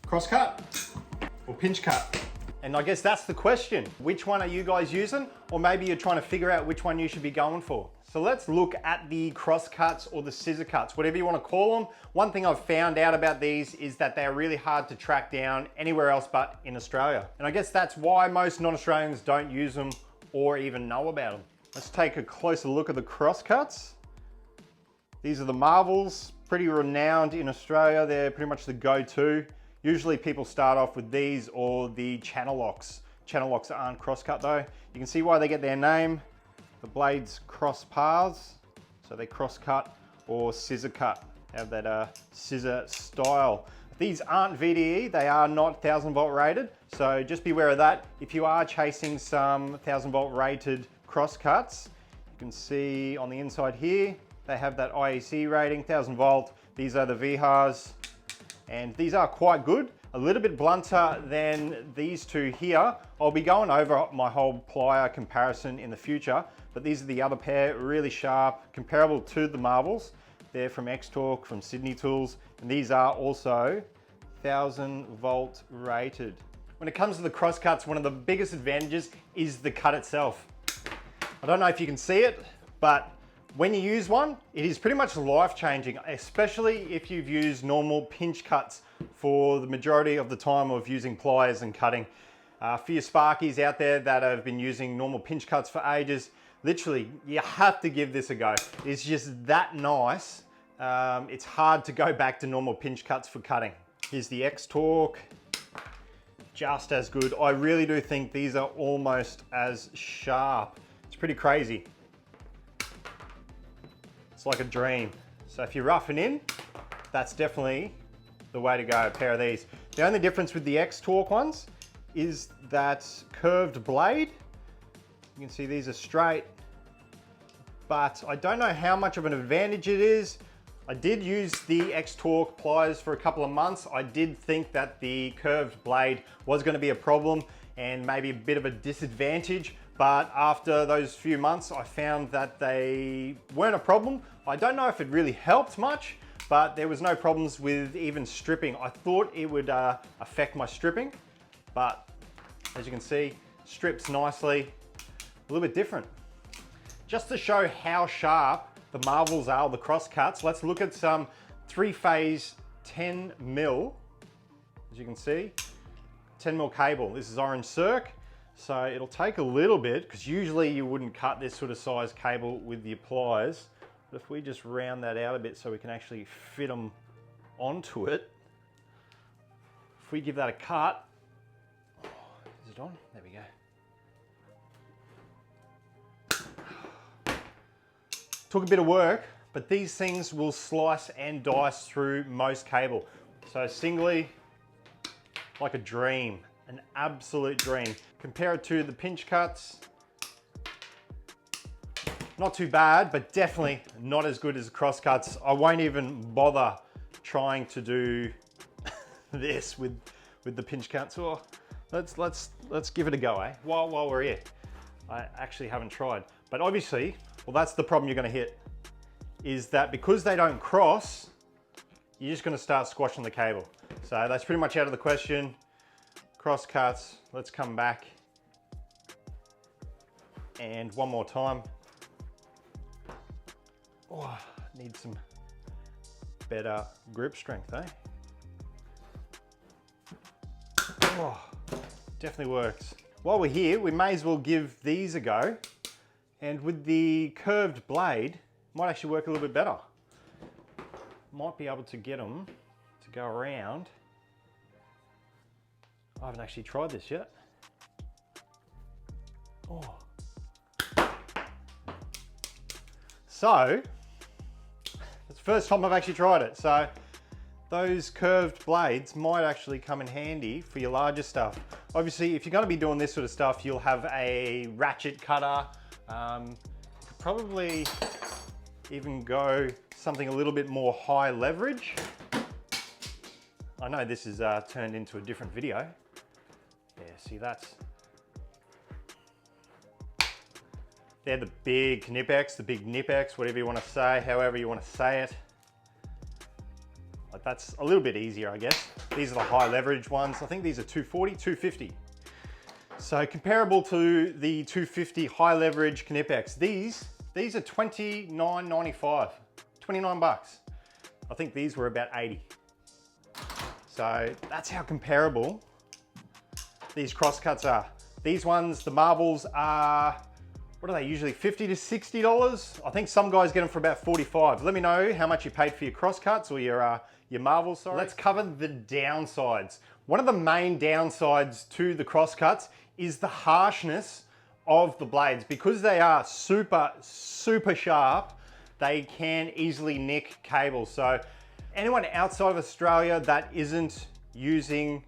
Cross cut or pinch cut? And I guess that's the question. Which one are you guys using? Or maybe you're trying to figure out which one you should be going for. So let's look at the cross cuts or the scissor cuts, whatever you want to call them. One thing I've found out about these is that they're really hard to track down anywhere else but in Australia. And I guess that's why most non-Australians don't use them or even know about them. Let's take a closer look at the cross cuts. These are the Marvels, pretty renowned in Australia. They're pretty much the go-to. Usually people start off with these or the channel locks. Channel locks aren't cross cut though. You can see why they get their name. The blades cross paths, so they cross cut or scissor cut. They have that scissor style. These aren't VDE, they are not 1000 volt rated. So just be aware of that. If you are chasing some 1000 volt rated cross cuts, you can see on the inside here, they have that IEC rating, 1000 volt. These are the VHARs. And these are quite good, a little bit blunter than these two here. I'll be going over my whole plier comparison in the future, but these are the other pair, really sharp, comparable to the Marvels. They're from Xtorque, from Sydney Tools, and these are also 1000 volt rated. When it comes to the cross cuts, one of the biggest advantages is the cut itself. I don't know if you can see it, but when you use one, it is pretty much life-changing, especially if you've used normal pinch cuts for the majority of the time of using pliers and cutting. For your Sparkies out there that have been using normal pinch cuts for ages, literally, you have to give this a go. It's just that nice. It's hard to go back to normal pinch cuts for cutting. Here's the Xtorque, just as good. I really do think these are almost as sharp. It's pretty crazy. It's like a dream. So if you're roughing in, that's definitely the way to go, a pair of these. The only difference with the Xtorque ones is that curved blade. You can see these are straight, but I don't know how much of an advantage it is. I did use the Xtorque pliers for a couple of months. I did think that the curved blade was going to be a problem and maybe a bit of a disadvantage. But after those few months, I found that they weren't a problem. I don't know if it really helped much, but there was no problems with even stripping. I thought it would affect my stripping, but as you can see, strips nicely, a little bit different. Just to show how sharp the Marvels are, the cross cuts, let's look at some 3-phase 10 mil, as you can see, 10 mil cable. This is orange circ. So it'll take a little bit, because usually you wouldn't cut this sort of size cable with your pliers. But if we just round that out a bit so we can actually fit them onto it. If we give that a cut, is it on? There we go. Took a bit of work, but these things will slice and dice through most cable. So singly, like a dream. An absolute dream. Compare it to the pinch cuts. Not too bad, but definitely not as good as the cross cuts. I won't even bother trying to do this with the pinch cuts. Oh, let's give it a go, eh? While we're here. I actually haven't tried. But obviously, well, that's the problem you're gonna hit, is that because they don't cross, you're just gonna start squashing the cable. So that's pretty much out of the question. Cross cuts, let's come back. And one more time. Oh, need some better grip strength, eh? Oh, definitely works. While we're here, we may as well give these a go. And with the curved blade, might actually work a little bit better. Might be able to get them to go around. I haven't actually tried this yet. Oh. So, it's the first time I've actually tried it. So, those curved blades might actually come in handy for your larger stuff. Obviously, if you're going to be doing this sort of stuff, you'll have a ratchet cutter. You could probably even go something a little bit more high leverage. I know this is turned into a different video. Yeah, see that's... They're the big Knipex, the big Knipex, whatever you want to say, however you want to say it. Like that's a little bit easier, I guess. These are the high leverage ones. I think these are 240, 250. So comparable to the 250 high leverage Knipex, these are $29.95, 29 bucks. I think these were about 80. So that's how comparable these crosscuts are. These ones, the marbles are, what are they usually, $50 to $60? I think some guys get them for about 45. Let me know how much you paid for your crosscuts or your marbles, sorry. Let's cover the downsides. One of the main downsides to the crosscuts is the harshness of the blades. Because they are super, super sharp, they can easily nick cables. So anyone outside of Australia that isn't using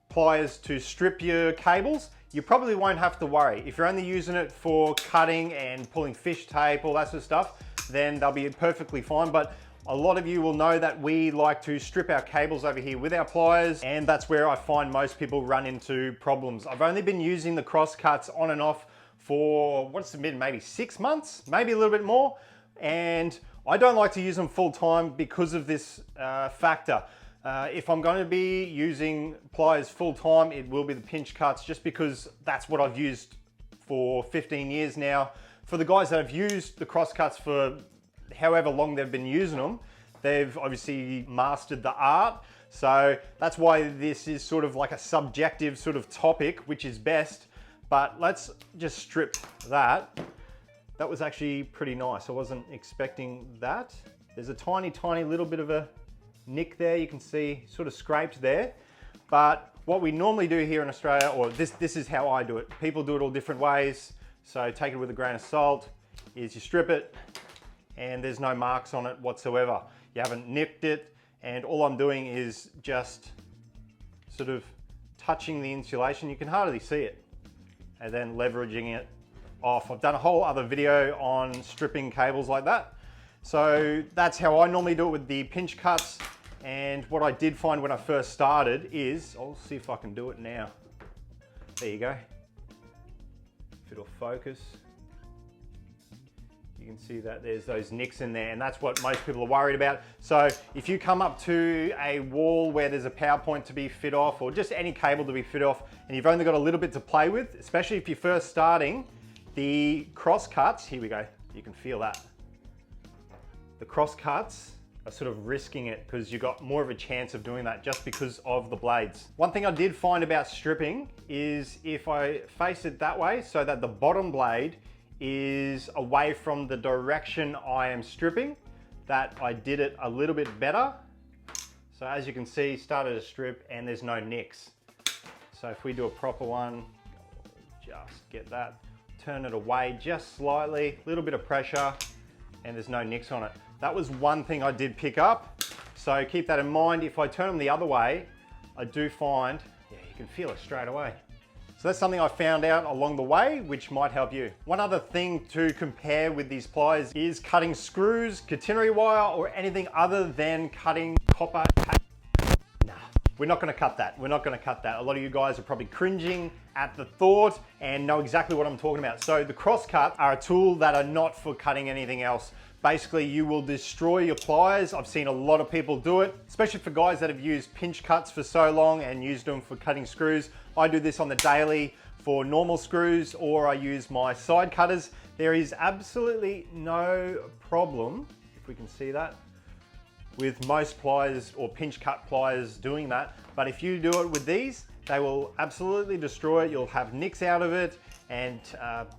pliers to strip your cables, you probably won't have to worry. If you're only using it for cutting and pulling fish tape, all that sort of stuff, then they'll be perfectly fine. But a lot of you will know that we like to strip our cables over here with our pliers, and that's where I find most people run into problems. I've only been using the crosscuts on and off for, what's it been, maybe 6 months, maybe a little bit more. And I don't like to use them full time because of this factor. If I'm going to be using pliers full time, it will be the pinch cuts, just because that's what I've used for 15 years now. For the guys that have used the crosscuts for however long they've been using them, they've obviously mastered the art. So that's why this is sort of like a subjective sort of topic, which is best. But let's just strip that. That was actually pretty nice. I wasn't expecting that. There's a tiny, tiny little bit of a nick there. You can see sort of scraped there. But what we normally do here in Australia, or this is how I do it. People do it all different ways. So take it with a grain of salt, is you strip it and there's no marks on it whatsoever. You haven't nicked it, and all I'm doing is just sort of touching the insulation. You can hardly see it, and then leveraging it off. I've done a whole other video on stripping cables like that. So that's how I normally do it with the pinch cuts. And what I did find when I first started is, I'll see if I can do it now. There you go. If it'll focus. You can see that there's those nicks in there, and that's what most people are worried about. So if you come up to a wall where there's a power point to be fit off, or just any cable to be fit off, and you've only got a little bit to play with, especially if you're first starting, the cross cuts, here we go, you can feel that. The cross cuts are sort of risking it because you've got more of a chance of doing that just because of the blades. One thing I did find about stripping is if I face it that way so that the bottom blade is away from the direction I am stripping, that I did it a little bit better. So as you can see, started to strip and there's no nicks. So if we do a proper one, just get that, turn it away just slightly, a little bit of pressure, and there's no nicks on it. That was one thing I did pick up. So keep that in mind. If I turn them the other way, I do find, yeah, you can feel it straight away. So that's something I found out along the way, which might help you. One other thing to compare with these pliers is cutting screws, catenary wire, or anything other than cutting copper. Nah, we're not gonna cut that. We're not gonna cut that. A lot of you guys are probably cringing at the thought and know exactly what I'm talking about. So the crosscuts are a tool that are not for cutting anything else. Basically, you will destroy your pliers. I've seen a lot of people do it, especially for guys that have used pinch cuts for so long and used them for cutting screws. I do this on the daily for normal screws, or I use my side cutters. There is absolutely no problem, if we can see that, with most pliers or pinch cut pliers doing that. But if you do it with these, they will absolutely destroy it. You'll have nicks out of it, and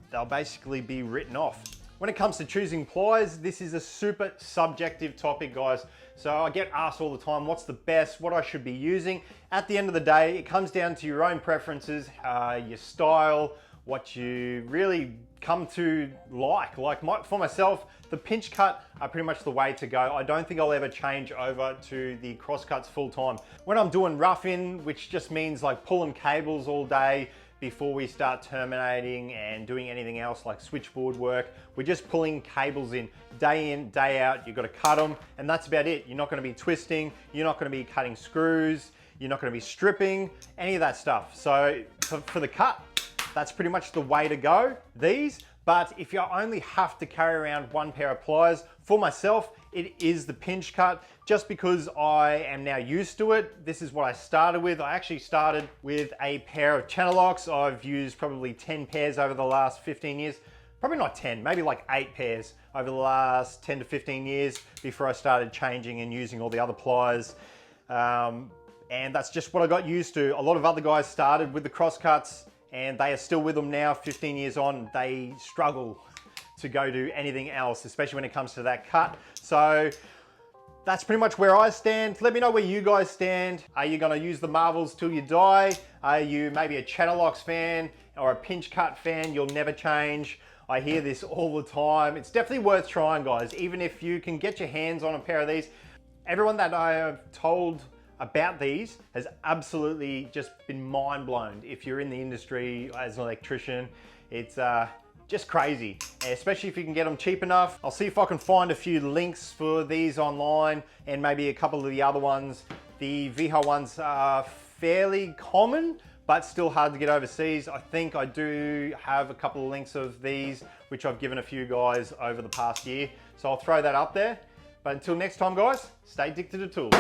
they'll basically be written off. When it comes to choosing pliers, this is a super subjective topic, guys. So I get asked all the time, what's the best, what I should be using. At the end of the day, it comes down to your own preferences, your style, what you really come to like. For myself, the pinch cut are pretty much the way to go. I don't think I'll ever change over to the cross cuts full time. When I'm doing rough-in, which just means like pulling cables all day, before we start terminating and doing anything else like switchboard work, we're just pulling cables in, day out. You've got to cut them, and that's about it. You're not going to be twisting, you're not going to be cutting screws, you're not going to be stripping, any of that stuff. So for the cut, that's pretty much the way to go, these. But if you only have to carry around one pair of pliers, for myself, it is the pinch cut, just because I am now used to it. This is what I started with. I actually started with a pair of channel locks. I've used probably 10 pairs over the last 15 years. Probably not 10, maybe like 8 pairs over the last 10 to 15 years before I started changing and using all the other pliers. And that's just what I got used to. A lot of other guys started with the cross cuts and they are still with them now, 15 years on. They struggle to go do anything else, especially when it comes to that cut. So that's pretty much where I stand. Let me know where you guys stand. Are you gonna use the Marvels till you die? Are you maybe a channel locks fan or a pinch cut fan? You'll never change. I hear this all the time. It's definitely worth trying, guys. Even if you can get your hands on a pair of these. Everyone that I have told about these has absolutely just been mind blown. If you're in the industry as an electrician, it's just crazy, especially if you can get them cheap enough. I'll see if I can find a few links for these online and maybe a couple of the other ones. The VH ones are fairly common, but still hard to get overseas. I think I do have a couple of links of these, which I've given a few guys over the past year. So I'll throw that up there. But until next time, guys, stay addicted to tools.